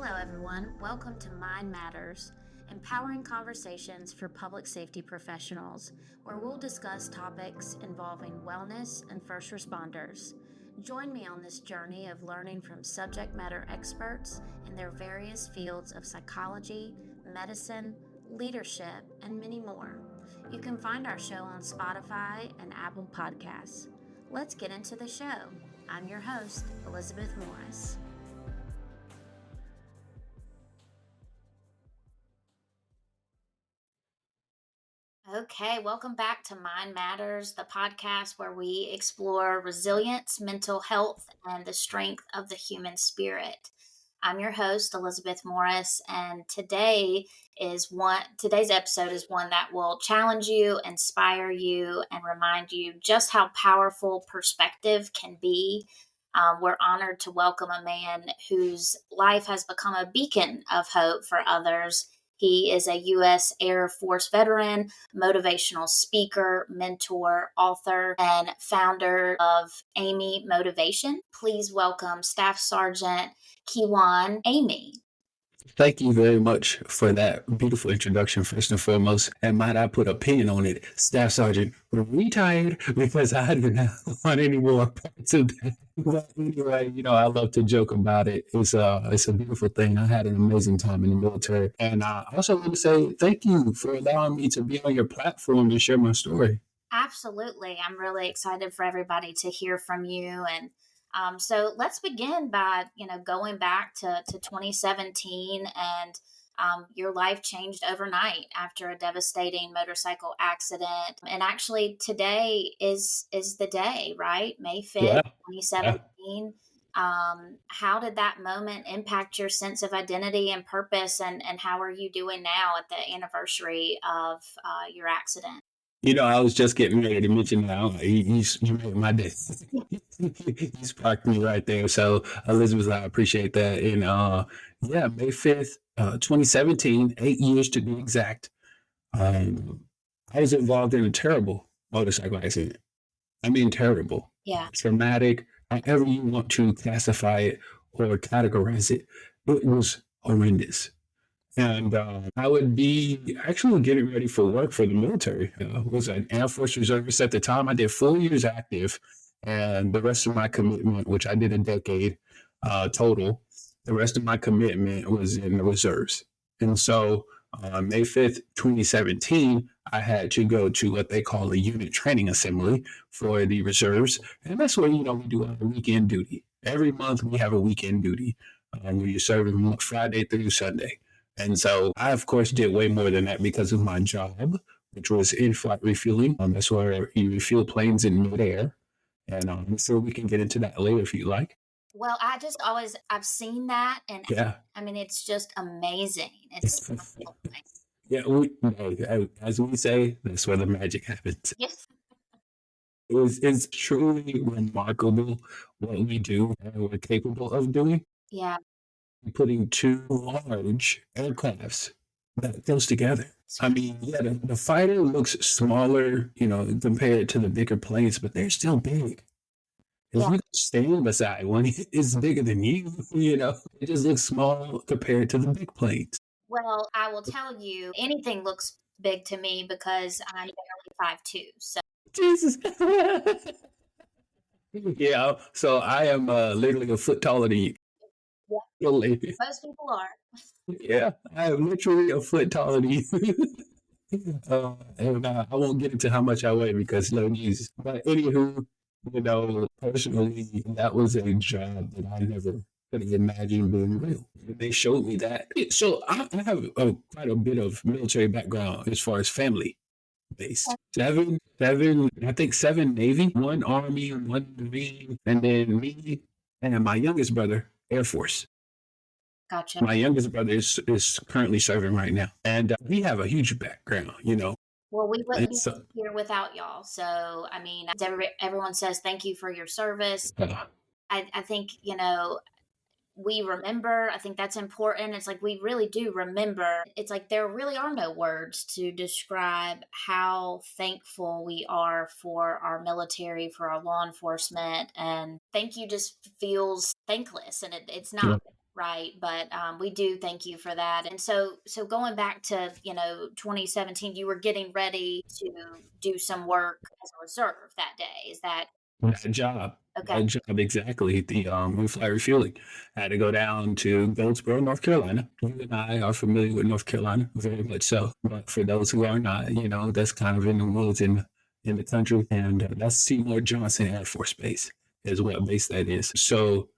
Hello, everyone. Welcome to Mind Matters, empowering conversations for public safety professionals, where we'll discuss topics involving wellness and first responders. Join me on this journey of learning from subject matter experts in their various fields of psychology, medicine, leadership, and many more. You can find our show on Spotify and Apple Podcasts. Let's get into the show. I'm your host, Elizabeth Morris. Okay, welcome back to Mind Matters, the podcast where we explore resilience, mental health, and the strength of the human spirit. I'm your host, Elizabeth Morris, and today's episode is one that will challenge you, inspire you, and remind you just how powerful perspective can be. We're honored to welcome a man whose life has become a beacon of hope for others. He is a U.S. Air Force veteran, motivational speaker, mentor, author, and founder of Amey Motivation. Please welcome Staff Sergeant Kijuan Amey. Thank you very much for that beautiful introduction, first and foremost. And might I put a pin on it, Staff Sergeant retired, because I do not want any more parts of that. But anyway, I love to joke about it. It's a beautiful thing. I had an amazing time in the military. And I also want to say thank you for allowing me to be on your platform to share my story. Absolutely. I'm really excited for everybody to hear from you. And so let's begin by, going back to 2017 and your life changed overnight after a devastating motorcycle accident. And actually today is the day, right? May 5th, Yeah. 2017. How did that moment impact your sense of identity and purpose? And how are you doing now at the anniversary of your accident? I was just getting ready to mention now. You made my day. You sparked me right there. So, Elizabeth, I appreciate that. And May 5th, 2017, 8 years to be exact. I was involved in a terrible motorcycle accident. I mean, terrible. Yeah. Traumatic, however you want to classify it or categorize it. It was horrendous. And I would be actually getting ready for work for the military. I was an Air Force reservist at the time. I did 4 years active, and the rest of my commitment, which I did a decade total, the rest of my commitment was in the reserves. And so May 5th, 2017, I had to go to what they call a unit training assembly for the reserves. And that's where, we do a weekend duty. Every month we have a weekend duty where you're serving Friday through Sunday. And so I, of course, did way more than that because of my job, which was in-flight refueling. That's where you refuel planes in midair. And I'm sure we can get into that later if you like. Well, I've seen that, and Yeah. I mean, it's just amazing. It's Yeah, as we say, that's where the magic happens. yes. It's truly remarkable what we do and we're capable of doing. Yeah. Putting two large aircrafts that close together. I mean, yeah, the fighter looks smaller, compared to the bigger planes, but they're still big. If Yeah. you stand beside one, it's bigger than you, It just looks small compared to the big planes. Well, I will tell you, anything looks big to me because I'm barely 5'2". So Jesus. Yeah, so I am literally a foot taller than you. yeah, Literally. most people are. Yeah, I am literally a foot taller than you. And I won't get into how much I weigh because Lord Jesus. But anywho, personally, that was a job that I never could have imagined being real. They showed me that. So I have quite a bit of military background as far as family based. I think seven Navy, one Army, one Marine, and then me and my youngest brother, Air Force. Gotcha. My youngest brother is currently serving right now, and we have a huge background. Well, we wouldn't be So, here without y'all. So, I mean, everyone says thank you for your service. I think, we remember. I think that's important. It's like we really do remember. It's like there really are no words to describe how thankful we are for our military, for our law enforcement. And thank you just feels thankless. And it's not, right? But we do thank you for that. And so going back to 2017, you were getting ready to do some work as a reserve that day. Is that That job, okay? that job exactly. The flight refueling. I had to go down to Goldsboro, North Carolina. You and I are familiar with North Carolina, very much so. But for those who are not, that's kind of in the woods in the country, and that's Seymour Johnson Air Force Base is what base that is. So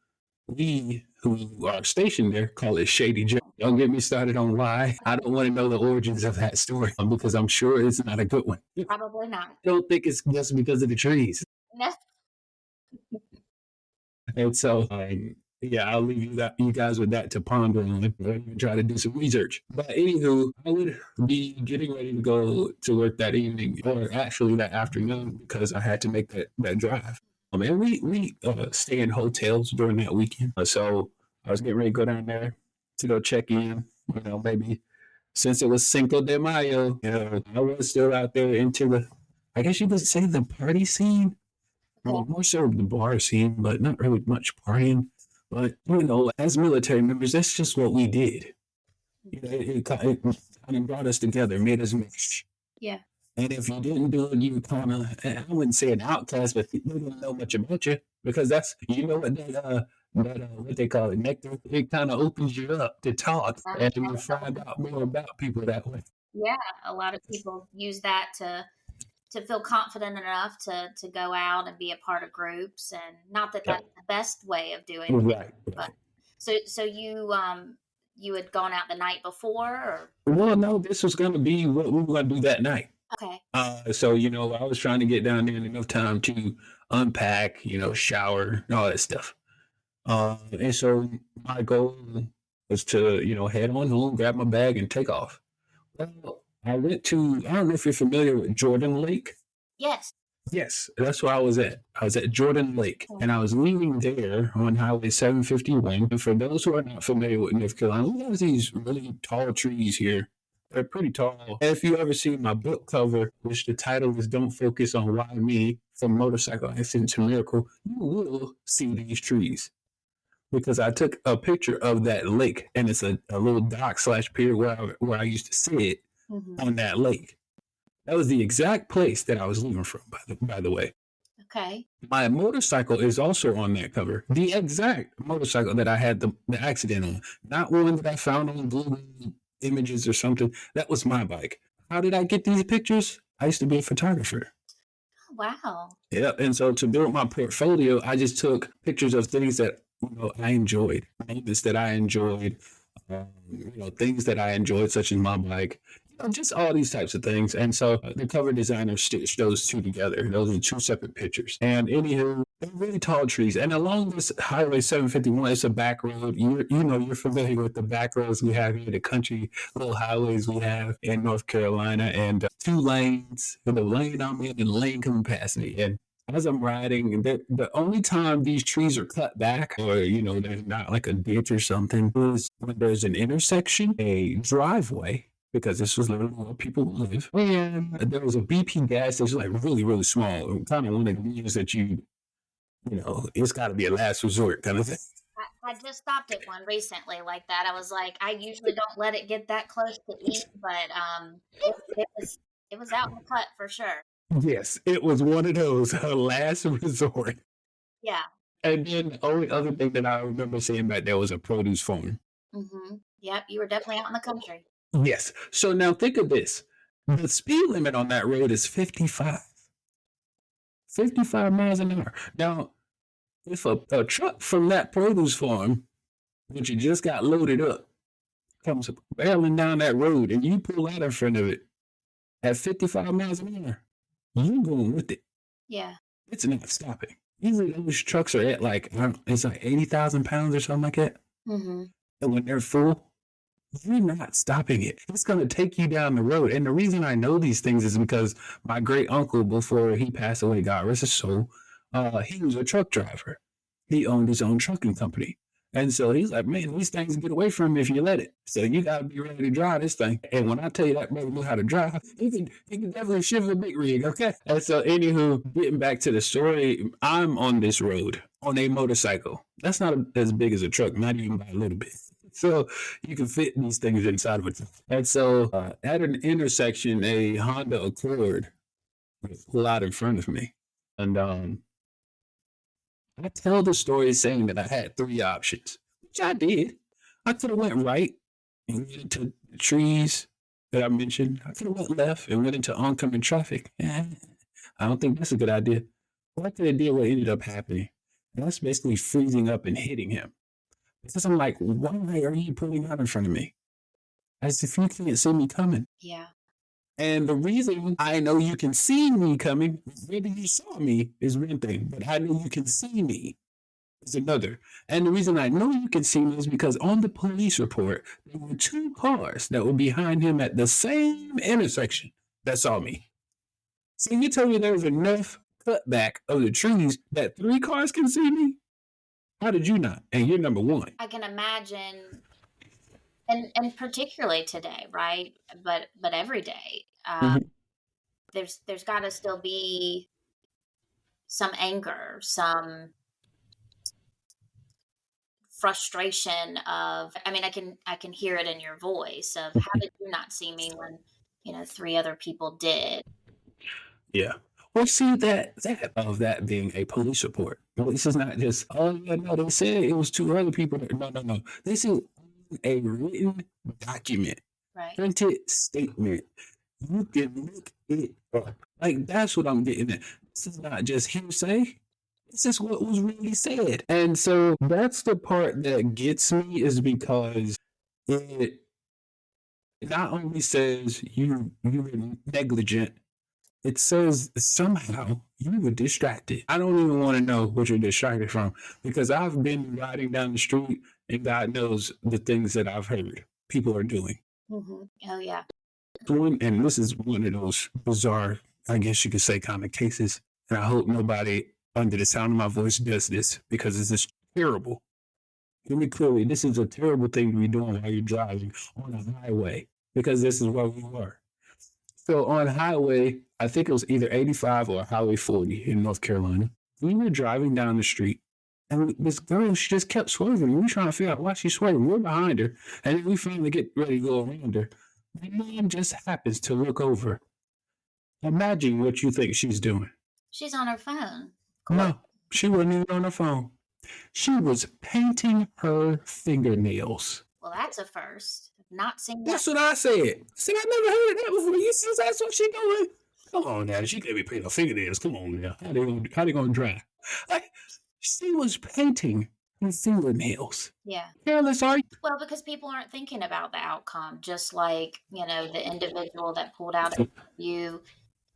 we who are stationed there call it Shady Joe. Don't get me started on why. I don't want to know the origins of that story because I'm sure it's not a good one. I Probably not. don't think it's just because of the trees. No. And so, yeah, I'll leave you guys with that to ponder on or even try to do some research. But anywho, I would be getting ready to go to work that evening, or actually that afternoon, because I had to make that drive. And we stay in hotels during that weekend. So I was getting ready to go down there to go check in. Maybe since it was Cinco de Mayo, I was still out there into I guess you could say the party scene. Okay. Well, more so the bar scene, but not really much partying. But as military members, that's just what we did. It kind of brought us together, made us mesh. Yeah. And if you didn't do it, you were kind of, I wouldn't say an outcast, but they didn't know much about you because that's, what what they call it, nectar. It kind of opens you up to talk and you find out more about people that way. Yeah, a lot of people use that to feel confident enough to go out and be a part of groups, and not that Yep. that's the best way of doing it, Right. but so you had gone out the night before, or Well, no, this was going to be what we were going to do that night. okay. So I was trying to get down there in enough time to unpack, shower, and all that stuff. And so my goal was to, head on home, grab my bag, and take off. Well, I went to, I don't know if you're familiar with Jordan Lake. Yes. Yes, that's where I was at. I was at Jordan Lake, and I was leaving there on Highway 751. And for those who are not familiar with North Carolina, we have these really tall trees here. They're pretty tall. And if you ever see my book cover, which the title is Don't Focus on Why Me, From Motorcycle Accident to Miracle, you will see these trees. Because I took a picture of that lake, and it's a little dock / pier where I used to sit on that lake. That was the exact place that I was leaving from, by the way. Okay. My motorcycle is also on that cover. The exact motorcycle that I had the accident on. Not one that I found on Google Images or something. That was my bike. How did I get these pictures? I used to be a photographer. Wow. Yeah, and so to build my portfolio, I just took pictures of things that I enjoyed, moments that I enjoyed, things that I enjoyed, such as my bike, just all these types of things. And so the cover designer stitched those two together. Those are two separate pictures. And anywho, they're really tall trees. And along this Highway 751, it's a back road. You're familiar with the back roads we have here, the country little highways we have in North Carolina, and 2 lanes, the lane I'm in and the lane coming past me. And as I'm riding, the only time these trees are cut back, or there's not like a ditch or something, is when there's an intersection, a driveway, because this was literally where people live. And there was a BP gas station, like really, really small, kind of one of the ones that it's got to be a last resort kind of thing. I just stopped at one recently like that. I was like, I usually don't let it get that close to eat, but it was out in the cut for sure. Yes, it was one of those last resort. Yeah. And then the only other thing that I remember seeing back there was a produce farm. Yep, you were definitely out in the country. Yes. So now think of this. The speed limit on that road is 55. 55 miles an hour. Now, if a truck from that produce farm, which you just got loaded up, comes barreling down that road and you pull out in front of it at 55 miles an hour, you're going with it. Yeah. It's not stopping. Usually those trucks are at it's like 80,000 pounds or something like that. And when they're full, you're not stopping it. It's going to take you down the road. And the reason I know these things is because my great uncle, before he passed away, God rest his soul, he was a truck driver. He owned his own trucking company. And so he's like, man, these things get away from me if you let it. So you gotta be ready to drive this thing. And when I tell you that brother knew how to drive, he can definitely shift a big rig, okay? And so anywho, getting back to the story, I'm on this road on a motorcycle. That's not as big as a truck, not even by a little bit. So you can fit these things inside of it. And so at an intersection, a Honda Accord pulled out in front of me. And I tell the story saying that I had three options, which I did. I could have went right and went into the trees that I mentioned. I could have went left and went into oncoming traffic. I don't think that's a good idea. Well, I could have did what ended up happening. And that's basically freezing up and hitting him. Because I'm like, why are you pulling out in front of me? As if you can't see me coming. Yeah. And the reason I know you can see me coming, whether you saw me is one thing, but I know you can see me is another. And the reason I know you can see me is because on the police report, there were two cars that were behind him at the same intersection that saw me. So you tell me there's enough cutback of the trees that three cars can see me? How did you not? And you're number one. I can imagine, and particularly today, right? But every day, Mhm. there's got to still be some anger, some frustration of, I mean, I can hear it in your voice of, how did you not see me when, three other people did? Yeah. Well, see that of that being a police report. This is not just, oh yeah, no, they said it was two other people. No. This is a written document, Right. printed statement. You can look it up. Like that's what I'm getting at. This is not just hearsay. This is what was really said. And so that's the part that gets me is because it not only says you were negligent, it says somehow you were distracted. I don't even want to know what you're distracted from because I've been riding down the street and God knows the things that I've heard people are doing. Mm-hmm. Oh, yeah. And this is one of those bizarre, I guess you could say, kind of cases. And I hope nobody under the sound of my voice does this because this is terrible. Hear me clearly. This is a terrible thing to be doing while you're driving on a highway because this is where we were. So on highway, I think it was either 85 or Highway 40 in North Carolina. We were driving down the street, and this girl, she just kept swerving. We were trying to figure out why she's swerving. We're behind her, and then we finally get ready to go around her. My mom just happens to look over. Imagine what you think she's doing. She's on her phone. No, she wasn't even on her phone. She was painting her fingernails. Well, that's a first. Not seen That's that. what I said. See, I never heard of that before. You see, that's what she doing. Come on now, she could be painting her fingernails. Come on now, how they gonna dry? Like she was painting her fingernails. Yeah. Careless, are you? Well, because people aren't thinking about the outcome, just like, the individual that pulled out at you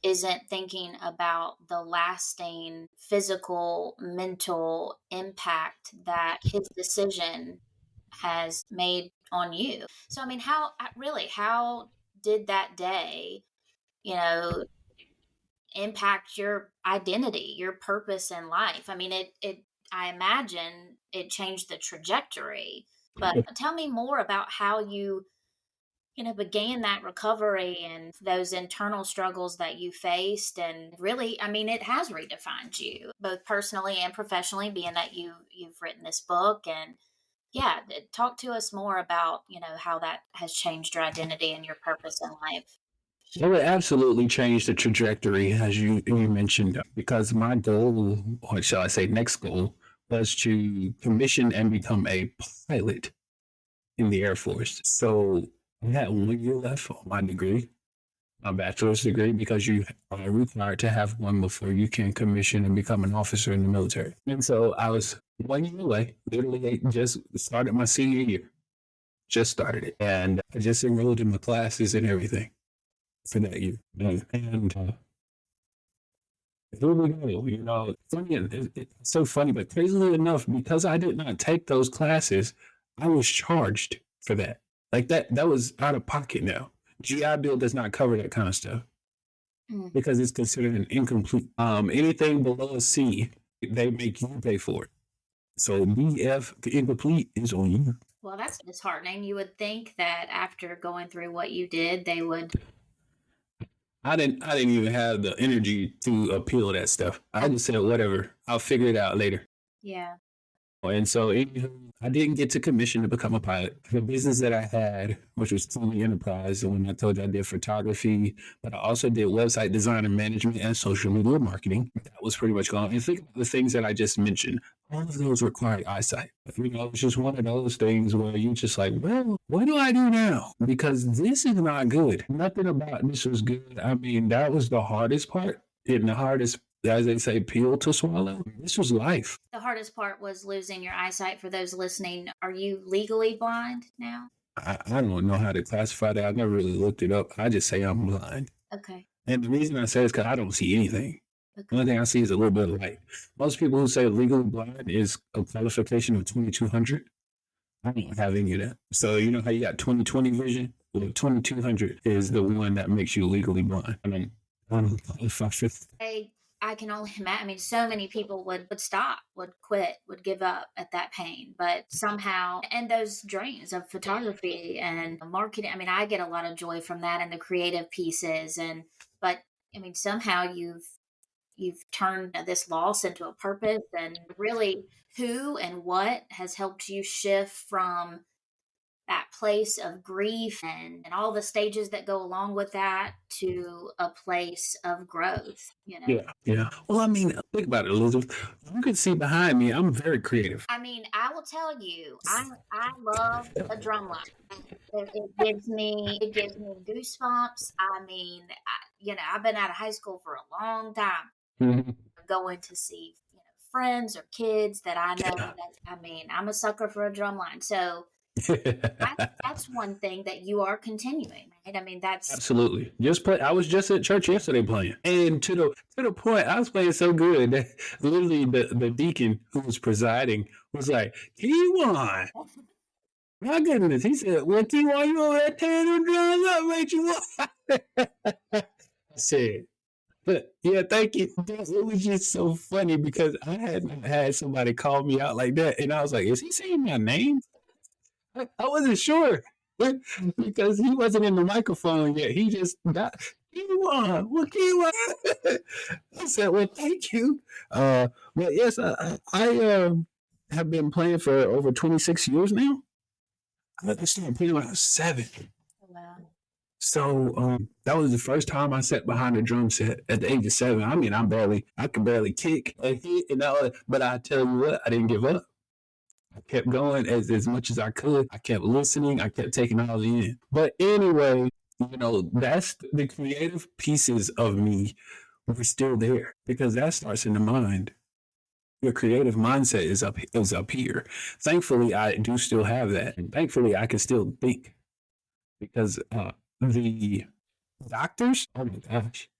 isn't thinking about the lasting physical, mental impact that his decision has made on you. So, I mean, how did that day, you know, impact your identity, your purpose in life? I mean, I imagine it changed the trajectory, but tell me more about how you, began that recovery and those internal struggles that you faced. And really, I mean, it has redefined you both personally and professionally, being that you've written this book. And yeah, talk to us more about, how that has changed your identity and your purpose in life. It would absolutely change the trajectory, as you mentioned, because my goal, or shall I say, next goal, was to commission and become a pilot in the Air Force. So I had 1 year left on my degree, my bachelor's degree, because you are required to have one before you can commission and become an officer in the military. And so I was 1 year away, literally just started my senior year, just started it. And I just enrolled in my classes and everything for that year. And here we go. Funny, it's so funny, but crazily enough, because I did not take those classes, I was charged for that. Like that was out of pocket now. GI Bill does not cover that kind of stuff because it's considered an incomplete. Anything below a C, they make you pay for it. So DF incomplete is on you. Well, that's disheartening. You would think that after going through what you did, they would. I didn't even have the energy to appeal that stuff. I just said whatever. I'll figure it out later. Yeah. And so I didn't get to commission to become a pilot. The business that I had, which was truly enterprise, and when I told you I did photography, but I also did website design and management and social media marketing. That was pretty much gone. And think about the things that I just mentioned. All of those required eyesight. It's just one of those things where you just like, well, what do I do now? Because this is not good. Nothing about this was good. I mean, that was the hardest part and the hardest, as they say, pill to swallow. This was life. The hardest part was losing your eyesight. For those listening, are you legally blind now? I don't know how to classify that. I never really looked it up. I just say I'm blind. Okay. And the reason I say it is because I don't see anything. Okay. The only thing I see is a little bit of light. Most people who say legally blind is a qualification of 2200. I don't have any of that. So you know how you got 20/20 vision? Well, 2200 is the one that makes you legally blind. I don't qualify for that. I can only imagine. I mean, so many people would stop, would quit, would give up at that pain. But somehow, and those dreams of photography and marketing, I mean, I get a lot of joy from that and the creative pieces. But I mean, somehow you've turned this loss into a purpose, and really who and what has helped you shift from that place of grief and all the stages that go along with that to a place of growth, you know? Yeah. Well, I mean, think about it, Elizabeth. You can see behind me, I'm very creative. I mean, I will tell you, I love a drum line. It gives me goosebumps. I mean, I've been out of high school for a long time, Mhm. going to see friends or kids that I know. That, I mean, I'm a sucker for a drum line, so that's one thing that you are continuing, right? I mean, that's Absolutely. Just play. I was just at church yesterday playing, and to the point, I was playing so good that literally the deacon who was presiding was like, "Kijuan, my goodness," he said, "Well, Kijuan, you over there tearing them drums up, ain't you?" I said, "But yeah, thank you." It was just so funny because I hadn't had somebody call me out like that, and I was like, "Is he saying my name?" I wasn't sure because he wasn't in the microphone yet. He just got Kijuan. Well, Kijuan. I said, "Well, thank you." But yes, I have been playing for over 26 years now. I started playing when I was 7. wow. So that was the first time I sat behind a drum set at the age of 7. I mean, I could barely kick a hit and all, but I tell you what, I didn't give up. I kept going as much as I could. I kept listening. I kept taking all in. But anyway, that's the creative pieces of me were still there because that starts in the mind. Your creative mindset is up here. Thankfully, I do still have that. And thankfully, I can still think because the doctors, oh my gosh.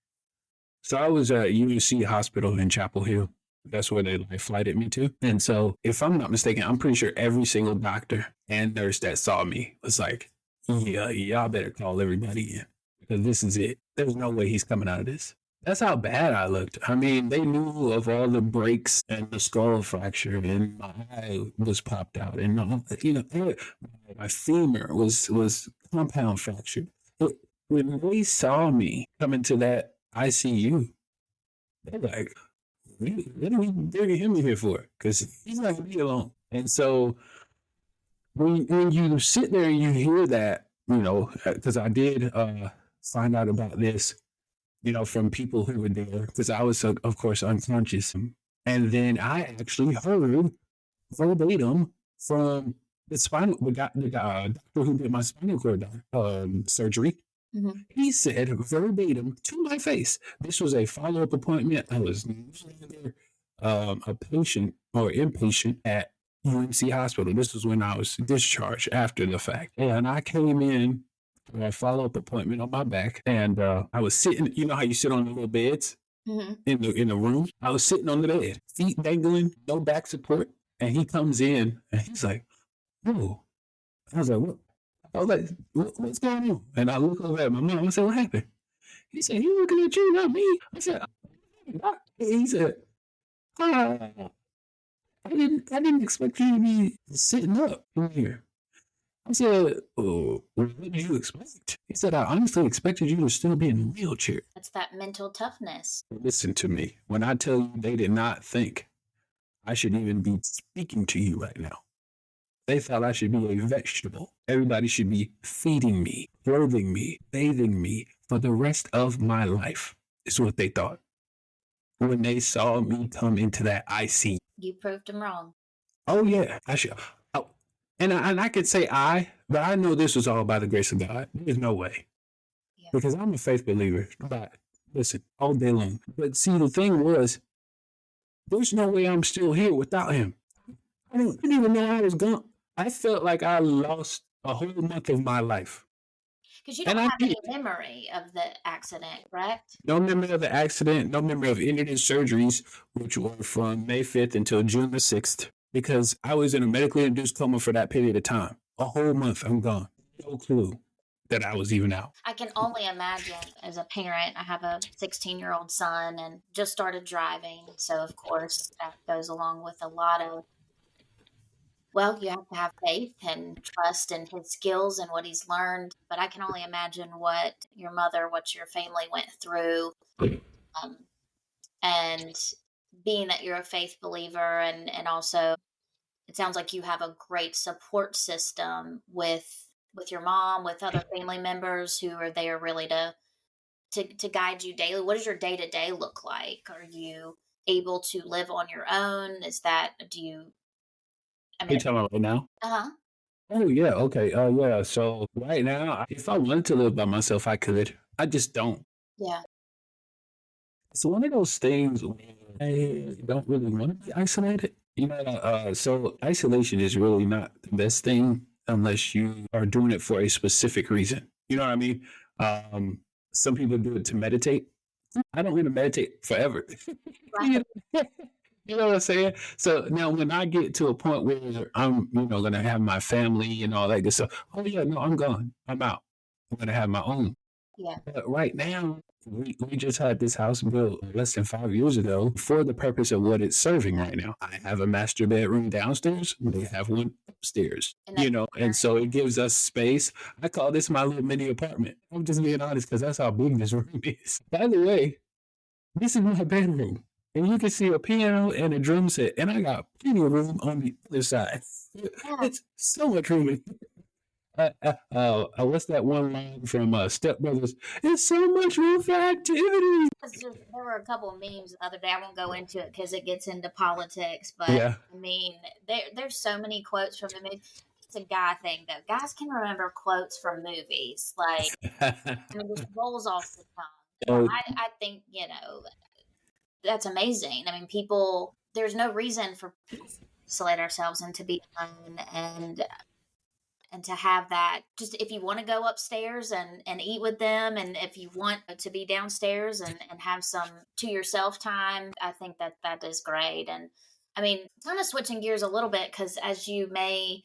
So I was at UC Hospital in Chapel Hill. That's where they flighted me to. And so, if I'm not mistaken, I'm pretty sure every single doctor and nurse that saw me was like, yeah, y'all better call everybody in because this is it. There's no way he's coming out of this. That's how bad I looked. I mean, they knew of all the breaks and the skull fracture, and my eye was popped out, and my femur was compound fractured. When they saw me come into that ICU, they're like, what are we bringing him in here for? Because he's not going to be alone. And so when you sit there and you hear that, because I did find out about this, from people who were there, because I was, of course, unconscious. And then I actually heard verbatim from the doctor who did my spinal cord surgery. Mm-hmm. He said verbatim to my face, this was a follow-up appointment. I was a patient or inpatient at UNC Hospital. This was when I was discharged after the fact. And I came in for a follow-up appointment on my back. And I was sitting, you know how you sit on the little beds in the room? I was sitting on the bed, feet dangling, no back support. And he comes in and he's like, "Oh." I was like, "What?" I was like, "What's going on?" And I look over at my mom. I said, "What happened?" He said, "He looking at you, not me." I said, he said, I didn't expect you to be sitting up in here. I said, oh, what did you expect? He said, I honestly expected you to still be in a wheelchair. It's that mental toughness. Listen to me. When I tell you they did not think I should even be speaking to you right now, they thought I should be a vegetable. Everybody should be feeding me, clothing me, bathing me for the rest of my life, is what they thought. When they saw me come into that IC. You proved them wrong. Oh, yeah. I should. Oh, and I could say but I know this was all by the grace of God. There's no way. Yeah. Because I'm a faith believer. But listen, all day long. But see, the thing was, there's no way I'm still here without him. I didn't even know I was gone. I felt like I lost a whole month of my life. Because you don't have any memory of the accident, correct? No memory of the accident, no memory of any of the surgeries, which were from May 5th until June the 6th, because I was in a medically induced coma for that period of time. A whole month, I'm gone. No clue that I was even out. I can only imagine as a parent, I have a 16-year-old son and just started driving. So, of course, that goes along with a lot of, well, you have to have faith and trust in his skills and what he's learned. But I can only imagine what your mother, what your family went through. And being that you're a faith believer and also it sounds like you have a great support system with your mom, with other family members who are there really to guide you daily. What does your day-to-day look like? Are you able to live on your own? You're talking about right now? Uh-huh. Oh, yeah. Okay. Yeah. So right now, if I wanted to live by myself, I could. I just don't. Yeah. It's one of those things where I don't really want to be isolated. So isolation is really not the best thing unless you are doing it for a specific reason. You know what I mean? Some people do it to meditate. I don't want to meditate forever. Right. You know what I'm saying? So now when I get to a point where I'm, going to have my family and all that good stuff, oh yeah, no, I'm gone. I'm out. I'm going to have my own. Yeah. But right now, we just had this house built less than 5 years ago for the purpose of what it's serving right now. I have a master bedroom downstairs. They have one upstairs, and so it gives us space. I call this my little mini apartment. I'm just being honest because that's how big this room is. By the way, this is my bedroom. And you can see a piano and a drum set. And I got plenty of room on the other side. Yeah. It's so much room. What's that one line from Step Brothers? It's so much room for activity. There were a couple of memes the other day. I won't go into it because it gets into politics. But, yeah. I mean, there's so many quotes from the movie. It's a guy thing, though. Guys can remember quotes from movies. Like, just rolls off the tongue. I think, that's amazing. I mean, there's no reason for people to isolate ourselves and to be alone and to have that. Just if you want to go upstairs and eat with them, and if you want to be downstairs and have some to yourself time, I think that is great. And I mean, kind of switching gears a little bit, because as you may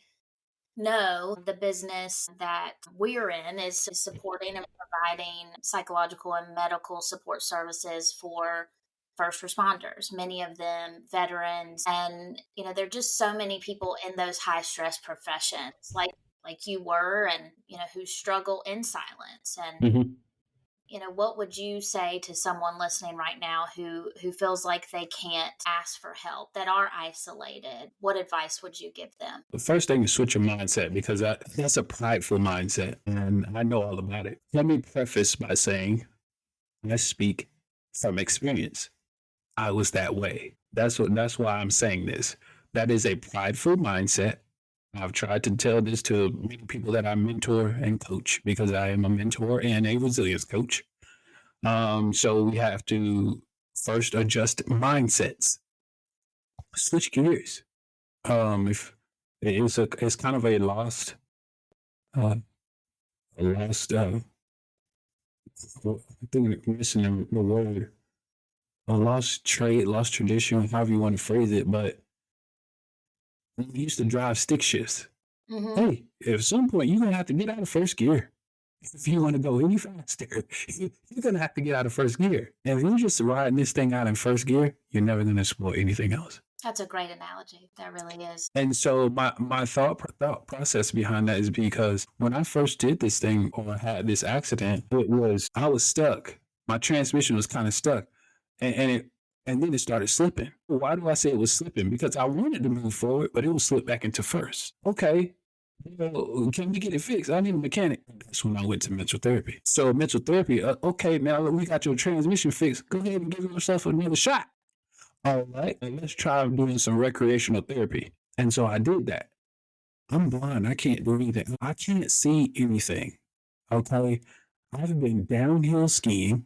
know, the business that we're in is supporting and providing psychological and medical support services for first responders, many of them veterans. And, there are just so many people in those high stress professions like you were, and, who struggle in silence. And, what would you say to someone listening right now who feels like they can't ask for help, that are isolated? What advice would you give them? The first thing is switch your mindset, because that's a prideful mindset. And I know all about it. Let me preface by saying I speak from experience. I was that way. That's why I'm saying this. That is a prideful mindset. I've tried to tell this to many people that I mentor and coach, because I am a mentor and a resilience coach. So we have to first adjust mindsets, switch gears. If it's kind of a lost, I think I'm missing the word. A lost trade, lost tradition, however you want to phrase it, but we used to drive stick shifts. Mm-hmm. Hey, at some point, you're going to have to get out of first gear. If you want to go any faster, you're going to have to get out of first gear. And if you're just riding this thing out in first gear, you're never going to explore anything else. That's a great analogy. That really is. And so my thought process behind that is because when I first did this thing or had this accident, I was stuck. My transmission was kind of stuck, and then it started slipping. Why do I say it was slipping? Because I wanted to move forward, but it will slip back into first. Okay. Well, can we get it fixed? I need a mechanic. That's when I went to mental therapy. So mental therapy, okay, now we got your transmission fixed. Go ahead and give yourself another shot. All right, and let's try doing some recreational therapy. And so I did that. I'm blind. I can't do anything. I can't see anything. Okay. I've been downhill skiing.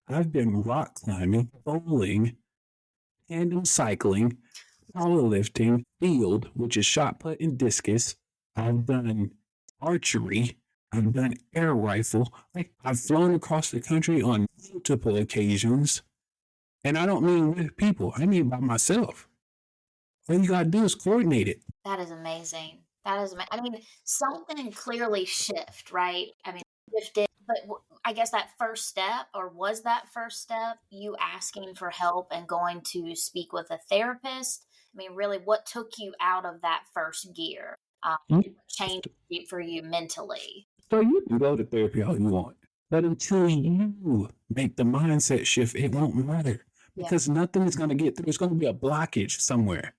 I've been rock climbing, bowling, tandem cycling, powerlifting, field, which is shot put and discus. I've done archery. I've done air rifle. Like I've flown across the country on multiple occasions. And I don't mean with people. I mean by myself. All you gotta do is coordinate it. That is amazing. That is I mean, something clearly shift, right? I mean, shifted, but I guess that first step, or was that first step you asking for help and going to speak with a therapist? I mean, really, what took you out of that first gear? Changed for you mentally? So you can go to therapy all you want, but until you make the mindset shift, it won't matter Yeah. because nothing is going to get through. There's going to be a blockage somewhere.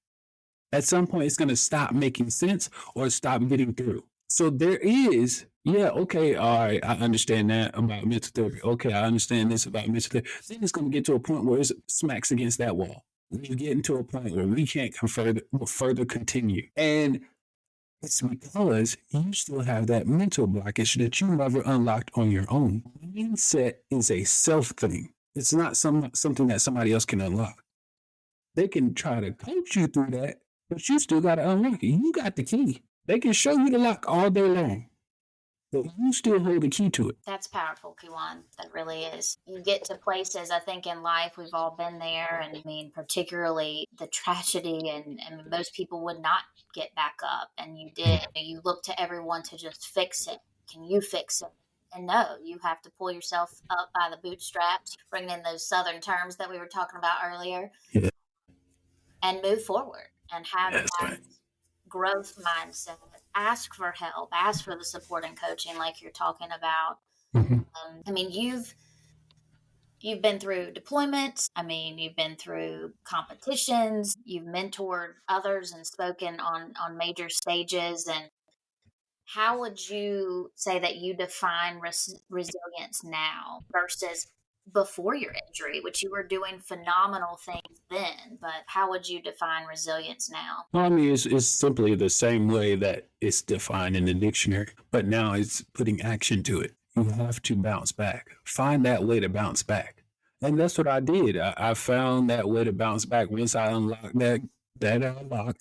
At some point, it's going to stop making sense or stop getting through. So there is, yeah, okay, all right, I understand that about mental therapy. Okay, I understand this about mental therapy. Then it's going to get to a point where it smacks against that wall. We're getting to a point where we can't further continue. And it's because you still have that mental blockage that you never unlocked on your own. Mindset is a self thing. It's not something that somebody else can unlock. They can try to coach you through that, but you still got to unlock it. You got the key. They can show you the lock all day long, but you still hold the key to it. That's powerful, Kijuan. That really is. You get to places, I think, in life, we've all been there. And I mean, particularly the tragedy, and most people would not get back up. And you did. You look to everyone to just fix it. Can you fix it? And no, you have to pull yourself up by the bootstraps, bring in those Southern terms that we were talking about earlier, Yeah, and move forward and have that's that right. growth mindset. Ask for help, ask for the support and coaching like you're talking about. Mhm. I mean, you've been through deployments. I mean, you've been through competitions. You've mentored others and spoken on major stages. And how would you say that you define resilience now versus before your injury, which you were doing phenomenal things then? But how would you define resilience now? Well, I mean, it's simply the same way that it's defined in the dictionary, but now it's putting action to it. You have to bounce back. Find that way to bounce back. And that's what I did. I found that way to bounce back once I unlocked that lock,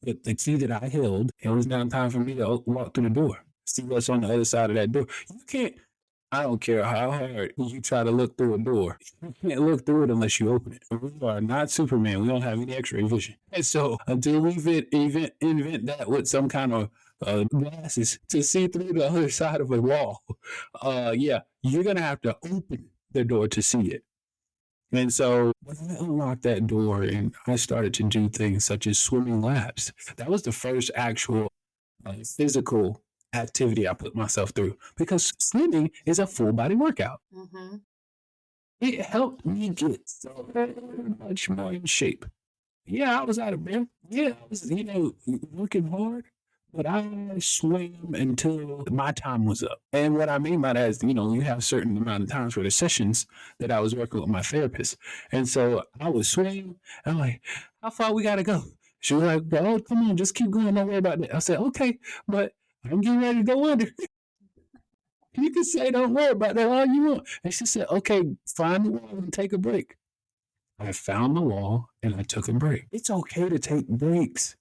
the key that I held. It was now time for me to walk through the door, see what's on the other side of that door. You can't, I don't care how hard you try to look through a door. You can't look through it unless you open it. We are not Superman. We don't have any X-ray vision. And so until we invent that with some kind of glasses to see through the other side of a wall, yeah, you're gonna have to open the door to see it. And so when I unlocked that door and I started to do things such as swimming laps, that was the first actual physical activity I put myself through because swimming is a full body workout. Mm-hmm. It helped me get so much more in shape. Yeah, I was out of breath. Yeah, I was, working hard, but I swam until my time was up. And what I mean by that is, you have a certain amount of times for the sessions that I was working with my therapist. And so I would swim. I'm like, how far we got to go? She was like, oh, come on, just keep going. Don't worry about that. I said, okay, but I'm getting ready to go under. You can say, don't worry about that all you want. And she said, okay, find the wall and take a break. I found the wall and I took a break. It's okay to take breaks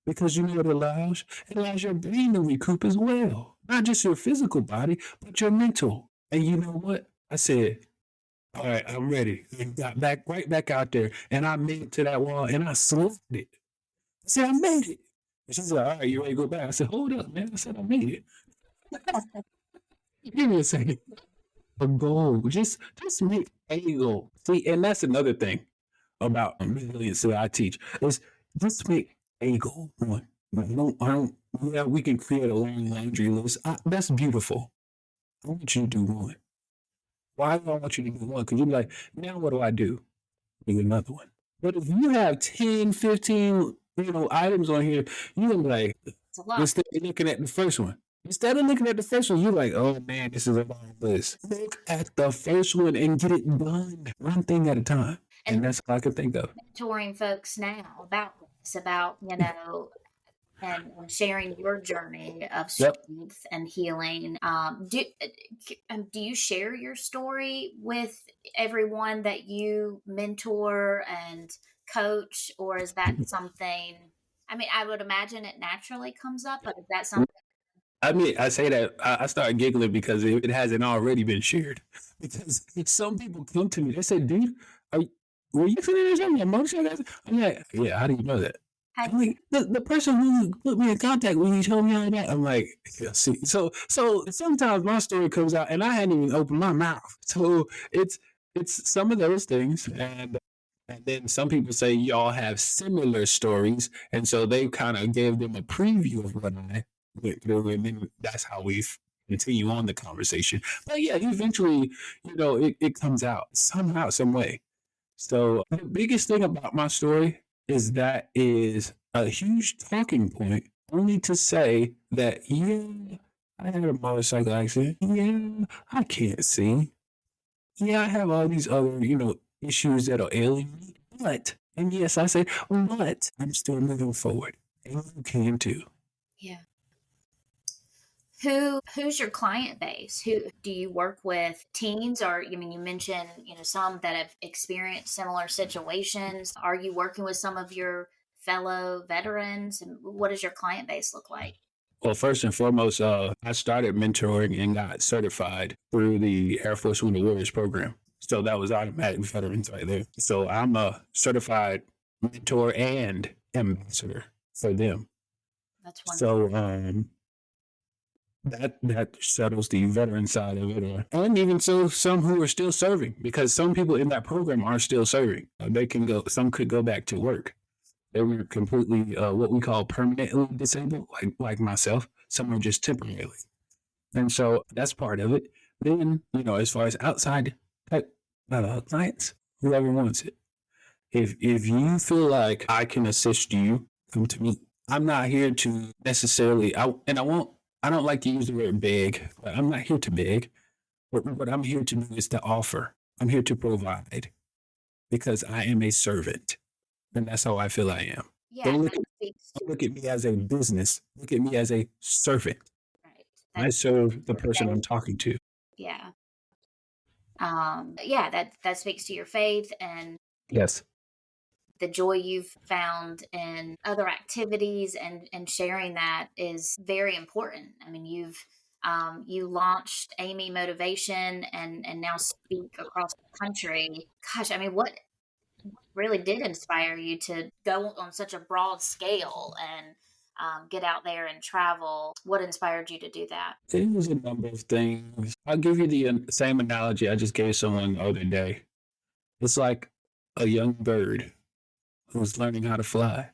because you know what it allows? It allows your brain to recoup as well. Not just your physical body, but your mental. And you know what? I said, all right, I'm ready. And got right back out there. And I made it to that wall and I slapped it. I said, I made it. And she said, all right, you ready to go back? I said, hold up, man. I said, I made it. Give me a second. A goal. Just make a goal. See, and that's another thing. about resilience that I teach is just make a goal one. Yeah, we can create a long laundry list. That's beautiful. I want you to do one. Why do I want you to do one? Because you're like, now what do I do? Do another one. But if you have 10, 15, items on here, you're going to be like, It's a lot. instead of looking at the first one. Instead of looking at the first one, you're like, oh man, this is a long list. Look at the first one and get it done. One thing at a time. And And that's all I can think of. mentoring folks now about this, about, and sharing your journey of Yep. strength and healing. Do you share your story with everyone that you mentor and coach, or is that something? I mean, I would imagine it naturally comes up, but is that something? I mean, I say that I start giggling because it hasn't already been shared. Because some people come to me, they say, "Dude, were you sitting there something emotional?" I'm like, "Yeah, how do you know that?" How, I'm like, the person who put me in contact with you told me all that. I'm like, yeah, see, so sometimes my story comes out and I hadn't even opened my mouth. So it's some of those things, and then some people say y'all have similar stories, and so they kind of gave them a preview of what I went through, and then that's how we continue on the conversation. But yeah, eventually, it comes out somehow, some way. So the biggest thing about my story is that is a huge talking point, only to say that, yeah, I had a motorcycle accident. Yeah, I can't see. Yeah, I have all these other, issues that'll alien me. And yes, I say, but I'm still moving forward. And you can too. yeah. Who's your client base? Who do you work with? Teens, or I mean, you mentioned some that have experienced similar situations. Are you working with some of your fellow veterans, and what does your client base look like? Well, first and foremost, I started mentoring and got certified through the Air Force Wounded Warriors program. So that was automatic veterans right there. So I'm a certified mentor and ambassador for them. That's wonderful. So that settles the veteran side of it, and even so, some who are still serving, because some people in that program are still serving. They can go. Some could go back to work. They were completely what we call permanently disabled, like myself. Some are just temporarily, and so that's part of it. Then as far as outside type clients, whoever wants it. If you feel like I can assist you, come to me. I'm not here to necessarily. I won't. I don't like to use the word beg, but I'm not here to beg. What I'm here to do is to offer. I'm here to provide because I am a servant, and that's how I feel I am. Yeah, Don't and look that at speaks to don't look at me as a business. Look at me as a servant. right. I That serve the your person faith. I'm talking to. Yeah. Yeah, that speaks to your faith and Yes. the joy you've found in other activities, and sharing that is very important. I mean, you launched Amey Motivation and now speak across the country. Gosh, I mean, what really did inspire you to go on such a broad scale and get out there and travel? What inspired you to do that? It was a number of things. I'll give you the same analogy I just gave someone the other day. It's like a young bird who's learning how to fly.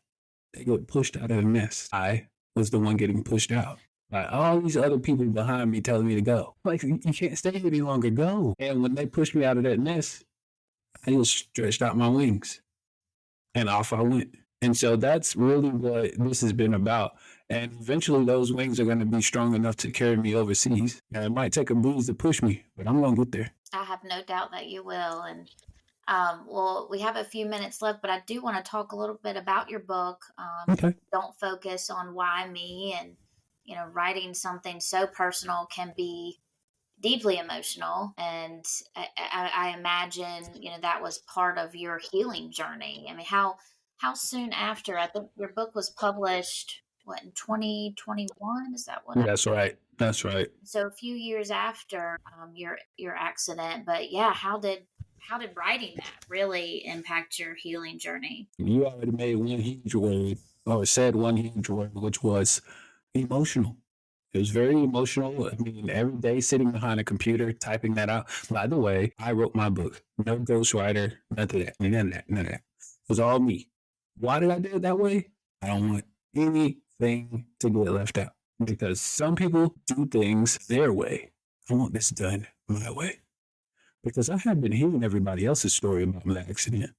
They get pushed out of the nest. I was the one getting pushed out. Like all these other people behind me telling me to go. Like, you can't stay any longer, go. And when they pushed me out of that nest, I just stretched out my wings and off I went. And so that's really what this has been about. And eventually those wings are going to be strong enough to carry me overseas. And it might take a breeze to push me, but I'm going to get there. I have no doubt that you will. And well, we have a few minutes left, but I do want to talk a little bit about your book. Okay. Don't focus on why me, and writing something so personal can be deeply emotional. And I imagine that was part of your healing journey. I mean, how soon after? I think your book was published what in 2021? Is that what That's right. That's right. so a few years after your accident? But yeah, how did writing that really impact your healing journey? You already made one huge word, or said one huge word, which was emotional. It was very emotional. I mean, every day sitting behind a computer, typing that out. By the way, I wrote my book. No ghostwriter, none of that. None of that. None of that. It was all me. Why did I do it that way? I don't want anything to get left out because some people do things their way. I want this done my way because I have been hearing everybody else's story about my accident.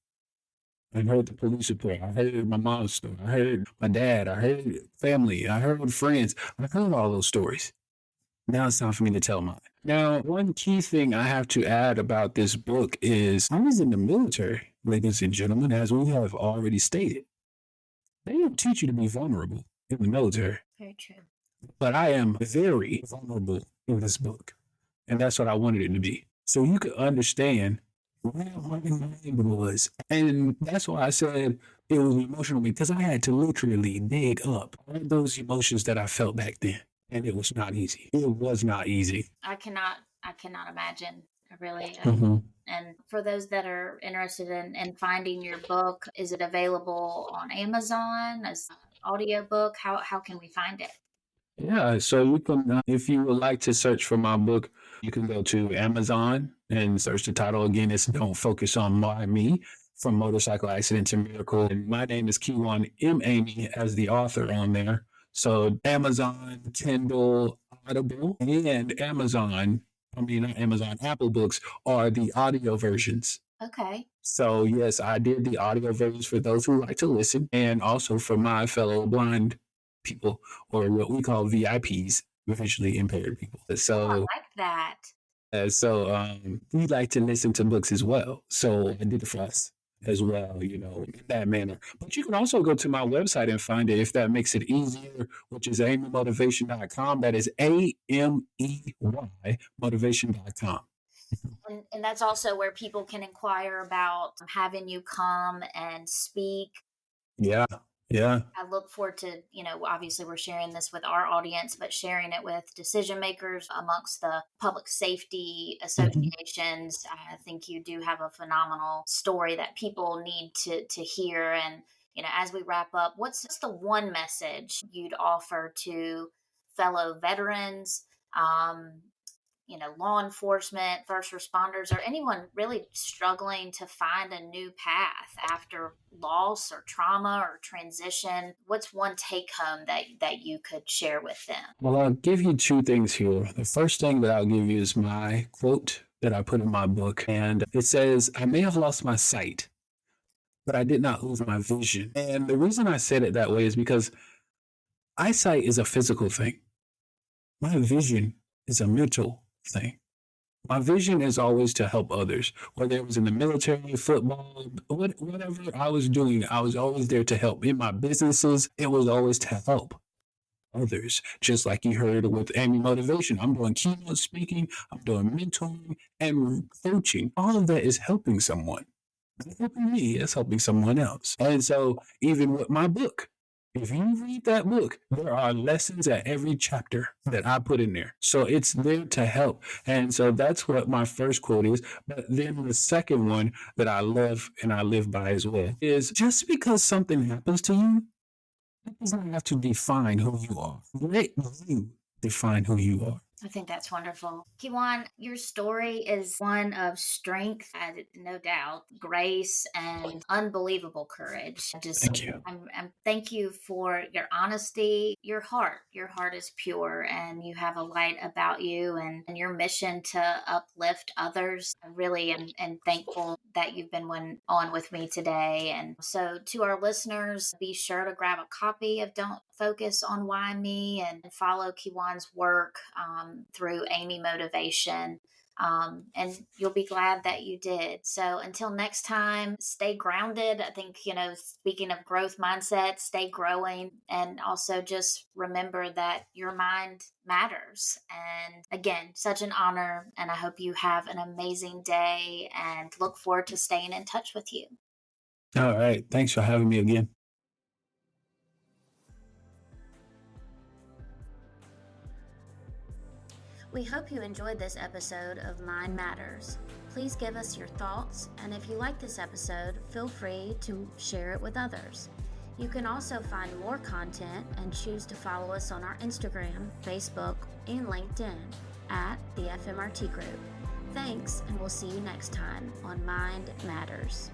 I heard the police report. I heard my mom's story. I heard my dad. I heard family. I heard friends. I heard all those stories. Now it's time for me to tell mine. Now, one key thing I have to add about this book is I was in the military, ladies and gentlemen, as we have already stated. They don't teach you to be vulnerable in the military. Very true. But I am very vulnerable in this book. And that's what I wanted it to be. So you could understand where my mind was. And that's why I said it was emotional because I had to literally dig up all those emotions that I felt back then. And it was not easy. It was not easy. I cannot imagine. Really. Mm-hmm. And for those that are interested in finding your book, is it available on Amazon as an audiobook? How can we find it? Yeah, so you can, if you would like to search for my book, you can go to Amazon and search the title again. It's Don't Focus on Me from Motorcycle Accident to Miracle. And my name is Kijuan Amey as the author on there. So Amazon, Kindle, Audible, and not Amazon, Apple Books are the audio versions. Okay. So yes, I did the audio versions for those who like to listen and also for my fellow blind people, or what we call VIPs, visually impaired people. So I like that. We like to listen to books as well. So I did it for us as well, in that manner. But you can also go to my website and find it if that makes it easier, which is ameymotivation.com. That is AMEY motivation.com. And that's also where people can inquire about having you come and speak. Yeah. Yeah. I look forward to, obviously we're sharing this with our audience, but sharing it with decision makers amongst the public safety associations. Mm-hmm. I think you do have a phenomenal story that people need to hear. And, as we wrap up, what's the one message you'd offer to fellow veterans, law enforcement, first responders, or anyone really struggling to find a new path after loss or trauma or transition? What's one take home that you could share with them? Well, I'll give you two things here. The first thing that I'll give you is my quote that I put in my book. And it says, I may have lost my sight, but I did not lose my vision. And the reason I said it that way is because eyesight is a physical thing. My vision is a mental thing. My vision is always to help others, whether it was in the military, football, whatever I was doing, I was always there to help. In my businesses, it was always to help others, just like you heard with Amey Motivation. I'm doing keynote speaking, I'm doing mentoring and coaching. All of that is helping someone. Not helping me, it's helping someone else. And so even with my book, if you read that book, there are lessons at every chapter that I put in there. So it's there to help. And so that's what my first quote is. But then the second one that I love and I live by as well is just because something happens to you, that does not have to define who you are. Let you define who you are. I think that's wonderful. Kijuan, your story is one of strength, no doubt, grace, and unbelievable courage. Thank you. Thank you for your honesty, your heart. Your heart is pure and you have a light about you and your mission to uplift others. I really am thankful that you've been on with me today. And so to our listeners, be sure to grab a copy of Don't Focus on Why Me and follow Kijuan's work through Amey Motivation. And you'll be glad that you did. So until next time, stay grounded. I think, speaking of growth mindset, stay growing. And also just remember that your mind matters. And again, such an honor. And I hope you have an amazing day and look forward to staying in touch with you. All right. Thanks for having me again. We hope you enjoyed this episode of Mind Matters. Please give us your thoughts, and if you like this episode, feel free to share it with others. You can also find more content and choose to follow us on our Instagram, Facebook, and LinkedIn at the FMRT Group. Thanks, and we'll see you next time on Mind Matters.